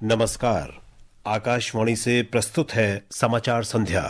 नमस्कार। आकाशवाणी से प्रस्तुत है समाचार संध्या।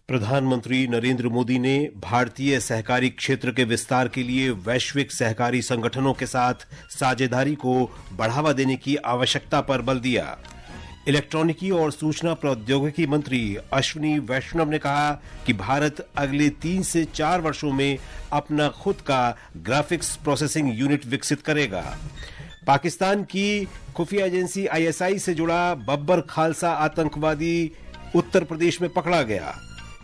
प्रधानमंत्री नरेंद्र मोदी ने भारतीय सहकारी क्षेत्र के विस्तार के लिए वैश्विक सहकारी संगठनों के साथ साझेदारी को बढ़ावा देने की आवश्यकता पर बल दिया। इलेक्ट्रॉनिकी और सूचना प्रौद्योगिकी मंत्री अश्विनी वैष्णव ने कहा कि भारत अगले 3 से 4 वर्षों में अपना खुद का ग्राफिक्स प्रोसेसिंग यूनिट विकसित करेगा। पाकिस्तान की खुफिया एजेंसी आईएसआई से जुड़ा बब्बर खालसा आतंकवादी उत्तर प्रदेश में पकड़ा गया।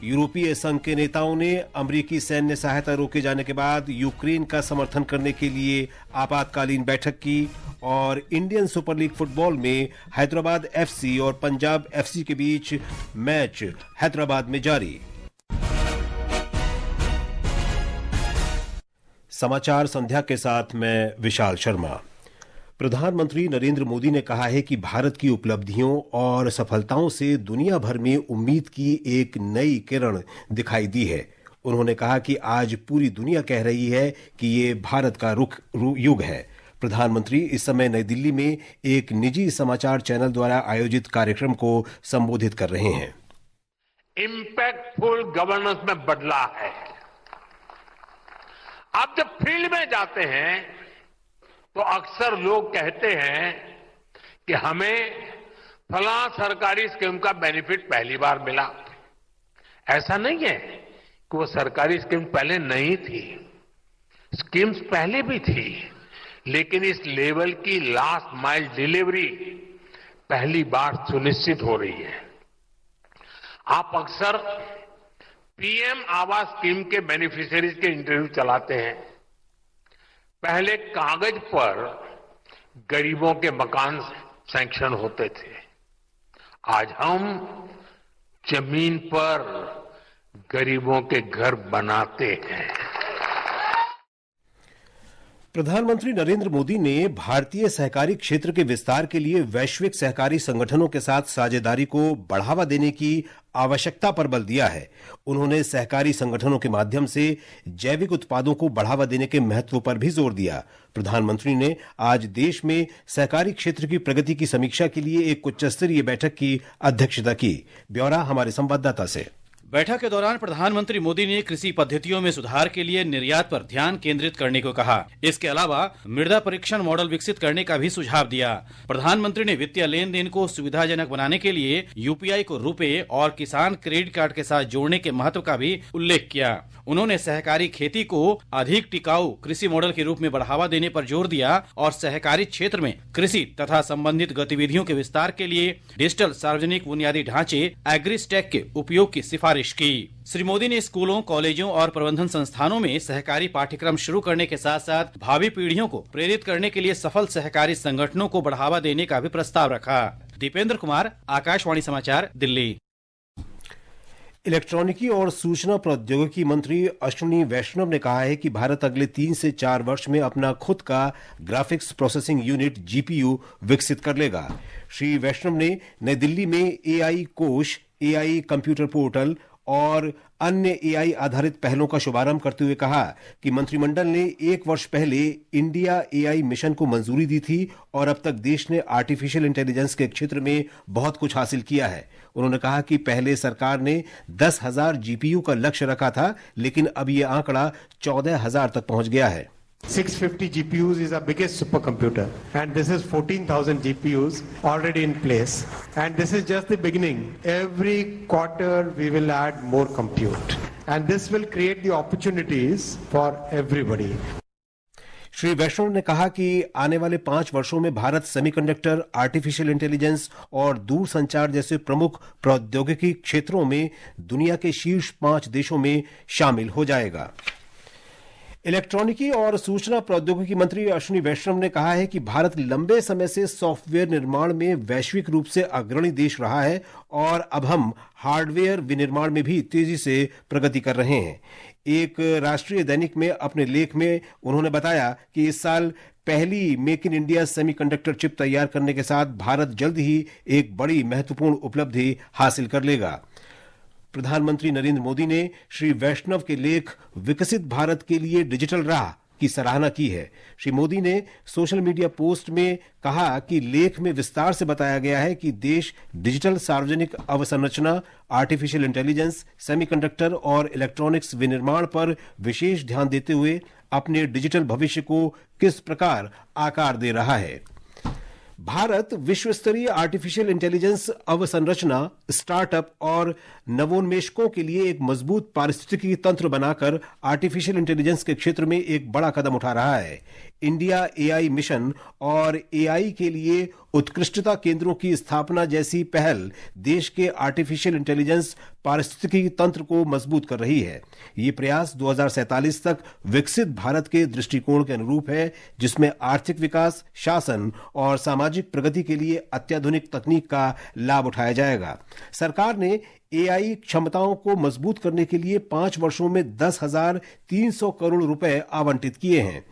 यूरोपीय संघ के नेताओं ने अमेरिकी सैन्य सहायता रोके जाने के बाद यूक्रेन का समर्थन करने के लिए आपातकालीन बैठक की। और इंडियन सुपर लीग फुटबॉल में हैदराबाद एफसी और पंजाब एफसी के बीच मैच हैदराबाद में जारी। समाचार संध्या के साथ मैं विशाल शर्मा। प्रधानमंत्री नरेंद्र मोदी ने कहा है कि भारत की उपलब्धियों और सफलताओं से दुनिया भर में उम्मीद की एक नई किरण दिखाई दी है। उन्होंने कहा कि आज पूरी दुनिया कह रही है कि ये भारत का युग है। प्रधानमंत्री इस समय नई दिल्ली में एक निजी समाचार चैनल द्वारा आयोजित कार्यक्रम को संबोधित कर रहे हैं। इंपैक्टफुल गवर्नेंस में बदलाव है। आप जब फील्ड में जाते हैं तो अक्सर लोग कहते हैं कि हमें फला सरकारी स्कीम का बेनिफिट पहली बार मिला। ऐसा नहीं है कि वो सरकारी स्कीम पहले नहीं थी, स्कीम्स पहले भी थी, लेकिन इस लेवल की लास्ट माइल डिलीवरी पहली बार सुनिश्चित हो रही है। आप अक्सर पीएम आवास स्कीम के बेनिफिशियरीज के इंटरव्यू चलाते हैं। पहले कागज पर गरीबों के मकान सैंक्शन होते थे, आज हम जमीन पर गरीबों के घर बनाते हैं। प्रधानमंत्री नरेंद्र मोदी ने भारतीय सहकारी क्षेत्र के विस्तार के लिए वैश्विक सहकारी संगठनों के साथ साझेदारी को बढ़ावा देने की आवश्यकता पर बल दिया है। उन्होंने सहकारी संगठनों के माध्यम से जैविक उत्पादों को बढ़ावा देने के महत्व पर भी जोर दिया। प्रधानमंत्री ने आज देश में सहकारी क्षेत्र की प्रगति की समीक्षा के लिए एक उच्च स्तरीय बैठक की अध्यक्षता की। ब्यौरा हमारे संवाददाता से। बैठक के दौरान प्रधानमंत्री मोदी ने कृषि पद्धतियों में सुधार के लिए निर्यात पर ध्यान केंद्रित करने को कहा। इसके अलावा मृदा परीक्षण मॉडल विकसित करने का भी सुझाव दिया। प्रधानमंत्री ने वित्तीय लेन देन को सुविधाजनक बनाने के लिए यूपीआई को रुपए और किसान क्रेडिट कार्ड के साथ जोड़ने के महत्व का भी उल्लेख किया। उन्होंने सहकारी खेती को अधिक टिकाऊ कृषि मॉडल के रूप में बढ़ावा देने पर जोर दिया और सहकारी क्षेत्र में कृषि तथा संबंधित गतिविधियों के विस्तार के लिए डिजिटल सार्वजनिक बुनियादी ढांचे एग्रीस्टैक के उपयोग की सिफारिश की। श्री मोदी ने स्कूलों, कॉलेजों और प्रबंधन संस्थानों में सहकारी पाठ्यक्रम शुरू करने के साथ साथ भावी पीढ़ियों को प्रेरित करने के लिए सफल सहकारी संगठनों को बढ़ावा देने का भी प्रस्ताव रखा। दीपेंद्र कुमार, आकाशवाणी समाचार, दिल्ली। इलेक्ट्रॉनिकी और सूचना प्रौद्योगिकी मंत्री अश्विनी वैष्णव ने कहा है कि भारत अगले 3 से 4 वर्ष में अपना खुद का ग्राफिक्स प्रोसेसिंग यूनिट जीपीयू विकसित कर लेगा। श्री वैष्णव ने नई दिल्ली में एआई कोष, एआई कंप्यूटर पोर्टल और अन्य एआई आधारित पहलों का शुभारंभ करते हुए कहा कि मंत्रिमंडल ने 1 वर्ष पहले इंडिया एआई मिशन को मंजूरी दी थी और अब तक देश ने आर्टिफिशियल इंटेलिजेंस के क्षेत्र में बहुत कुछ हासिल किया है। उन्होंने कहा कि पहले सरकार ने 10,000 जीपीयू का लक्ष्य रखा था, लेकिन अब यह आंकड़ा 14,000 तक पहुंच गया है। 650 GPUs is our biggest supercomputer, and this is 14,000 GPUs already in place, and this is just the beginning. Every quarter we will add more compute, and this will create the opportunities for everybody. Shri वैष्णव ने कहा कि आने वाले 5 वर्षों में Bharat semiconductor, artificial intelligence और दूरसंचार जैसे प्रमुख प्रौद्योगिकी क्षेत्रों में दुनिया के शीर्ष 5 देशों में शामिल हो जाएगा। इलेक्ट्रॉनिकी और सूचना प्रौद्योगिकी मंत्री अश्विनी वैष्णव ने कहा है कि भारत लंबे समय से सॉफ्टवेयर निर्माण में वैश्विक रूप से अग्रणी देश रहा है और अब हम हार्डवेयर विनिर्माण में भी तेजी से प्रगति कर रहे हैं। एक राष्ट्रीय दैनिक में अपने लेख में उन्होंने बताया कि इस साल पहली make in India semiconductor chip तैयार करने के साथ भारत जल्द ही एक बड़ी महत्वपूर्ण उपलब्धि हासिल कर लेगा। प्रधानमंत्री नरेंद्र मोदी ने श्री वैष्णव के लेख विकसित भारत के लिए डिजिटल राह की सराहना की है। श्री मोदी ने सोशल मीडिया पोस्ट में कहा कि लेख में विस्तार से बताया गया है कि देश डिजिटल सार्वजनिक अवसंरचना, आर्टिफिशियल इंटेलिजेंस, सेमीकंडक्टर और इलेक्ट्रॉनिक्स विनिर्माण पर विशेष ध्यान देते हुए अपने डिजिटल भविष्य को किस प्रकार आकार दे रहा है। भारत विश्व स्तरीय आर्टिफिशियल इंटेलिजेंस अवसंरचना, स्टार्टअप और नवोन्मेषकों के लिए एक मजबूत पारिस्थितिकी तंत्र बनाकर आर्टिफिशियल इंटेलिजेंस के क्षेत्र में एक बड़ा कदम उठा रहा है। इंडिया एआई मिशन और एआई के लिए उत्कृष्टता केंद्रों की स्थापना जैसी पहल देश के आर्टिफिशियल इंटेलिजेंस पारिस्थितिकी तंत्र को मजबूत कर रही है। ये प्रयास 2047 तक विकसित भारत के दृष्टिकोण के अनुरूप है, जिसमें आर्थिक विकास, शासन और सामाजिक प्रगति के लिए अत्याधुनिक तकनीक का लाभ उठाया जाएगा। सरकार ने एआई क्षमताओं को मजबूत करने के लिए 5 वर्षों में 10,300 करोड़ रुपए आवंटित किए हैं।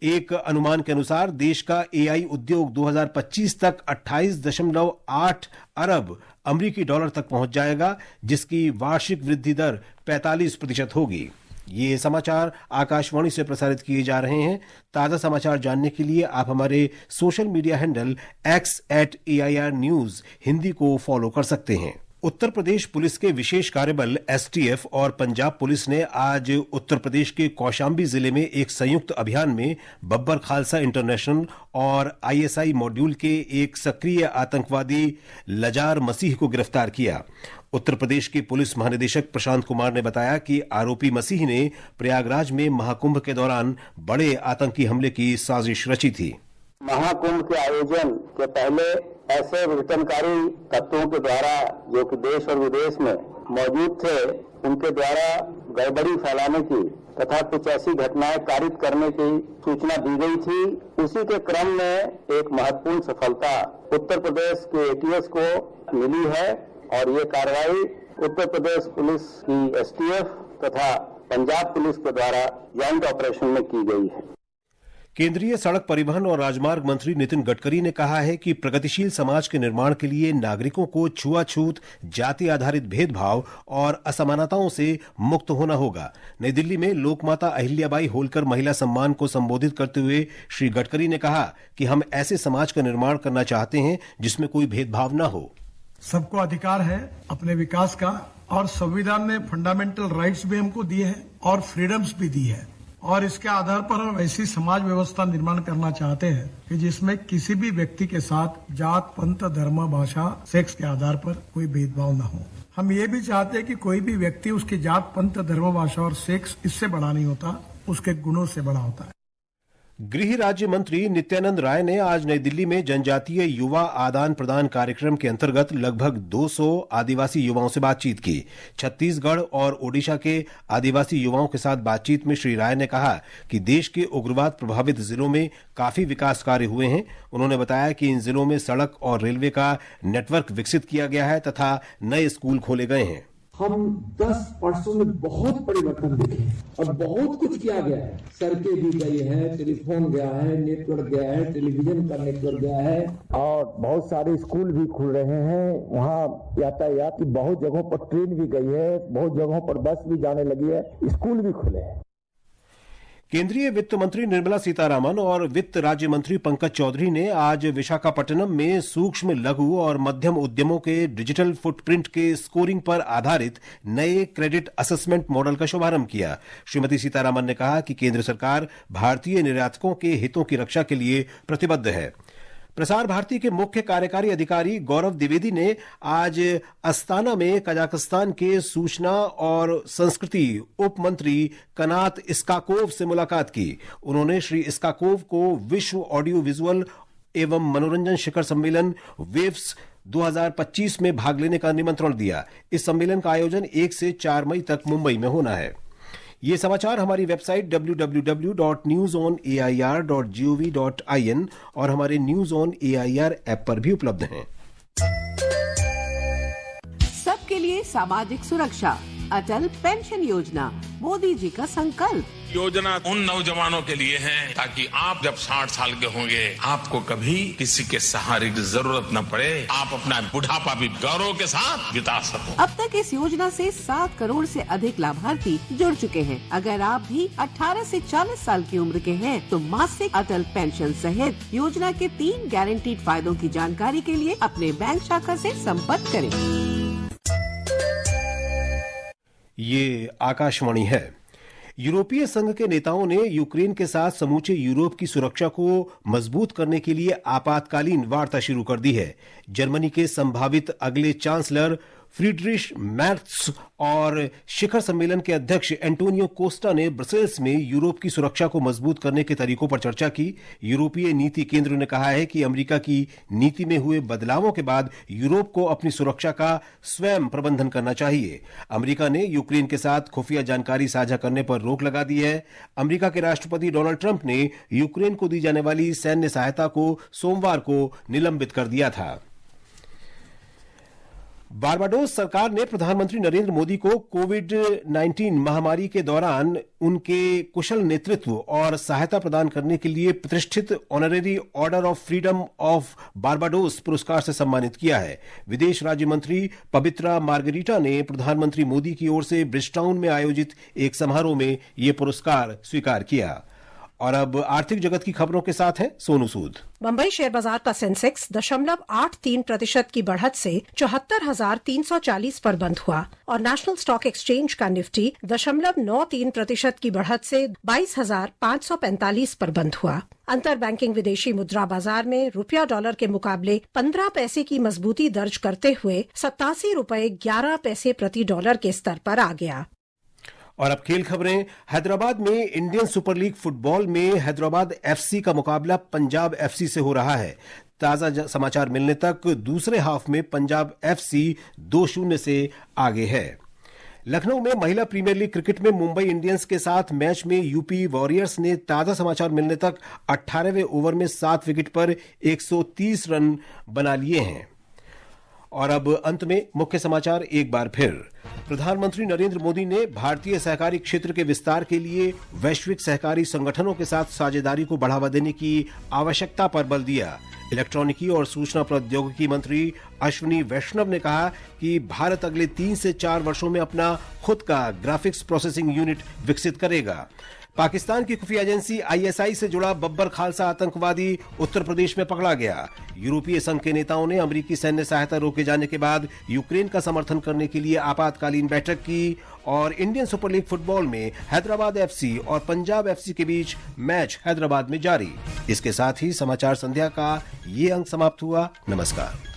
एक अनुमान के अनुसार देश का एआई उद्योग 2025 तक 28.8 अरब अमेरिकी डॉलर तक पहुंच जाएगा, जिसकी वार्षिक वृद्धि दर 45% होगी। ये समाचार आकाशवाणी से प्रसारित किए जा रहे हैं। ताजा समाचार जानने के लिए आप हमारे social media handle x@AIR News Hindi को फॉलो कर सकते हैं। उत्तर प्रदेश पुलिस के विशेष कार्यबल एसटीएफ और पंजाब पुलिस ने आज उत्तर प्रदेश के कौशाम्बी जिले में एक संयुक्त अभियान में बब्बर खालसा इंटरनेशनल और आईएसआई मॉड्यूल के एक सक्रिय आतंकवादी लजार मसीह को गिरफ्तार किया। उत्तर प्रदेश के पुलिस महानिदेशक प्रशांत कुमार ने बताया कि आरोपी मसीह ने प्रयागराज में महाकुंभ के दौरान बड़े आतंकी हमले की साजिश रची थी। महाकुंभ के आयोजन के पहले ऐसे विघटनकारी तत्वों के द्वारा जो कि देश और विदेश में मौजूद थे, उनके द्वारा गड़बड़ी फैलाने की तथा कुछ ऐसी घटनाएं कारित करने की सूचना दी गई थी। उसी के क्रम में एक महत्वपूर्ण सफलता उत्तर प्रदेश के एटीएस को मिली है और ये कार्रवाई उत्तर प्रदेश पुलिस की एसटीएफ तथा पंजाब पुलिस के द्वारा ज्वाइंट ऑपरेशन में की गई है। केंद्रीय सड़क परिवहन और राजमार्ग मंत्री नितिन गडकरी ने कहा है कि प्रगतिशील समाज के निर्माण के लिए नागरिकों को छुआछूत, जाति आधारित भेदभाव और असमानताओं से मुक्त होना होगा। नई दिल्ली में लोकमाता अहिल्याबाई होलकर महिला सम्मान को संबोधित करते हुए श्री गडकरी ने कहा कि हम ऐसे समाज का निर्माण करना चाहते हैं जिसमें कोई भेदभाव न हो। सबको अधिकार है अपने विकास का और संविधान ने फंडामेंटल राइट्स भी हमको दिए हैं और फ्रीडम्स भी दी है और इसके आधार पर हम ऐसी समाज व्यवस्था निर्माण करना चाहते हैं कि जिसमें किसी भी व्यक्ति के साथ जात, पंथ, धर्म, भाषा, सेक्स के आधार पर कोई भेदभाव न हो। हम ये भी चाहते हैं कि कोई भी व्यक्ति उसके जात, पंथ, धर्म, भाषा और सेक्स इससे बड़ा नहीं होता, उसके गुणों से बड़ा होता है। गृह राज्य मंत्री नित्यानंद राय ने आज नई दिल्ली में जनजातीय युवा आदान प्रदान कार्यक्रम के अंतर्गत लगभग 200 आदिवासी युवाओं से बातचीत की। छत्तीसगढ़ और ओडिशा के आदिवासी युवाओं के साथ बातचीत में श्री राय ने कहा कि देश के उग्रवाद प्रभावित जिलों में काफी विकास कार्य हुए हैं। उन्होंने बताया कि इन जिलों में सड़क और रेलवे का नेटवर्क विकसित किया गया है तथा नए स्कूल खोले गए हैं। हम 10 वर्षों में बहुत परिवर्तन देखे और बहुत कुछ किया गया है। सड़कें भी गई है, टेलीफोन गया है, नेटवर्क गया है, टेलीविजन का नेटवर्क गया है और बहुत सारे स्कूल भी खुल रहे हैं। वहाँ यातायात की बहुत जगहों पर ट्रेन भी गई है, बहुत जगहों पर बस भी जाने लगी है, स्कूल भी खुले हैं। केंद्रीय वित्त मंत्री निर्मला सीतारामन और वित्त राज्य मंत्री पंकज चौधरी ने आज विशाखापट्टनम में सूक्ष्म, लघु और मध्यम उद्यमों के डिजिटल फुटप्रिंट के स्कोरिंग पर आधारित नए क्रेडिट असेसमेंट मॉडल का शुभारंभ किया। श्रीमती सीतारामन ने कहा कि केंद्र सरकार भारतीय निर्यातकों के हितों की रक्षा के लिए प्रतिबद्ध है। प्रसार भारती के मुख्य कार्यकारी अधिकारी गौरव द्विवेदी ने आज अस्ताना में कजाकिस्तान के सूचना और संस्कृति उप मंत्री कनात इस्काकोव से मुलाकात की। उन्होंने श्री इस्काकोव को विश्व ऑडियो विजुअल एवं मनोरंजन शिखर सम्मेलन वेव्स 2025 में भाग लेने का निमंत्रण दिया। इस सम्मेलन का आयोजन 1 से 4 मई तक मुंबई में होना है। ये समाचार हमारी वेबसाइट www.newsonair.gov.in और हमारे न्यूज ऑन एआईआर ऐप पर भी उपलब्ध हैं। सबके लिए सामाजिक सुरक्षा, अटल पेंशन योजना, मोदी जी का संकल्प। योजना उन नौजवानों के लिए है ताकि आप जब 60 साल के होंगे आपको कभी किसी के सहारे की जरूरत न पड़े, आप अपना बुढ़ापा भी गौरव के साथ बिता सको। अब तक इस योजना से 7 करोड़ से अधिक लाभार्थी जुड़ चुके हैं। अगर आप भी 18 से 40 साल की उम्र के हैं तो मासिक अटल पेंशन सहित योजना के 3 गारंटीड फायदों की जानकारी के लिए अपने बैंक शाखा से संपर्क करें। ये आकाशवाणी है। यूरोपीय संघ के नेताओं ने यूक्रेन के साथ समूचे यूरोप की सुरक्षा को मजबूत करने के लिए आपातकालीन वार्ता शुरू कर दी है। जर्मनी के संभावित अगले चांसलर फ्रीड्रिश मैर्च और शिखर सम्मेलन के अध्यक्ष एंटोनियो कोस्टा ने ब्रसेल्स में यूरोप की सुरक्षा को मजबूत करने के तरीकों पर चर्चा की। यूरोपीय नीति केंद्र ने कहा है कि अमेरिका की नीति में हुए बदलावों के बाद यूरोप को अपनी सुरक्षा का स्वयं प्रबंधन करना चाहिए। अमेरिका ने यूक्रेन के साथ खुफिया जानकारी साझा करने पर रोक लगा दी है। अमेरिका के राष्ट्रपति डोनाल्ड ट्रंप ने यूक्रेन को दी जाने वाली सैन्य सहायता को सोमवार को निलंबित कर दिया था। बारबाडोस सरकार ने प्रधानमंत्री नरेंद्र मोदी को कोविड-19 महामारी के दौरान उनके कुशल नेतृत्व और सहायता प्रदान करने के लिए प्रतिष्ठित honorary order of freedom of Barbados पुरस्कार से सम्मानित किया है। विदेश राज्य मंत्री पवित्रा मार्गरीटा ने प्रधानमंत्री मोदी की ओर से ब्रिजटाउन में आयोजित एक समारोह में यह पुरस्कार स्वीकार किया। और अब आर्थिक जगत की खबरों के साथ है सोनू सूद। मुंबई शेयर बाजार का सेंसेक्स 0.83% की बढ़त से 74,340 पर बंद हुआ और नेशनल स्टॉक एक्सचेंज का निफ्टी 0.93% की बढ़त से 22,545 पर बंद हुआ। अंतर बैंकिंग विदेशी मुद्रा बाजार में रुपया डॉलर के मुकाबले 15 पैसे की मजबूती दर्ज करते हुए 87 रुपए 11 पैसे प्रति डॉलर के स्तर पर आ गया। और अब खेल खबरें। हैदराबाद में इंडियन सुपर लीग फुटबॉल में हैदराबाद एफसी का मुकाबला पंजाब एफसी से हो रहा है। ताजा समाचार मिलने तक दूसरे हाफ में पंजाब एफसी 2-0 से आगे है। लखनऊ में महिला प्रीमियर लीग क्रिकेट में मुंबई इंडियंस के साथ मैच में यूपी वॉरियर्स ने ताजा समाचार मिलने तक 18वें ओवर में 7 विकेट पर 130 रन बना लिए हैं। और अब अंत में मुख्य समाचार एक बार फिर। प्रधानमंत्री नरेंद्र मोदी ने भारतीय सहकारी क्षेत्र के विस्तार के लिए वैश्विक सहकारी संगठनों के साथ साझेदारी को बढ़ावा देने की आवश्यकता पर बल दिया। इलेक्ट्रॉनिकी और सूचना प्रौद्योगिकी मंत्री अश्विनी वैष्णव ने कहा कि भारत अगले 3 से 4 वर्षों में अपना खुद का ग्राफिक्स प्रोसेसिंग यूनिट विकसित करेगा। पाकिस्तान की खुफिया एजेंसी आईएसआई से जुड़ा बब्बर खालसा आतंकवादी उत्तर प्रदेश में पकड़ा गया। यूरोपीय संघ के नेताओं ने अमेरिकी सैन्य सहायता रोके जाने के बाद यूक्रेन का समर्थन करने के लिए आपातकालीन बैठक की। और इंडियन सुपर लीग फुटबॉल में हैदराबाद एफसी और पंजाब एफसी के बीच मैच हैदराबाद में जारी। इसके साथ ही समाचार संध्या का ये अंक समाप्त हुआ। नमस्कार।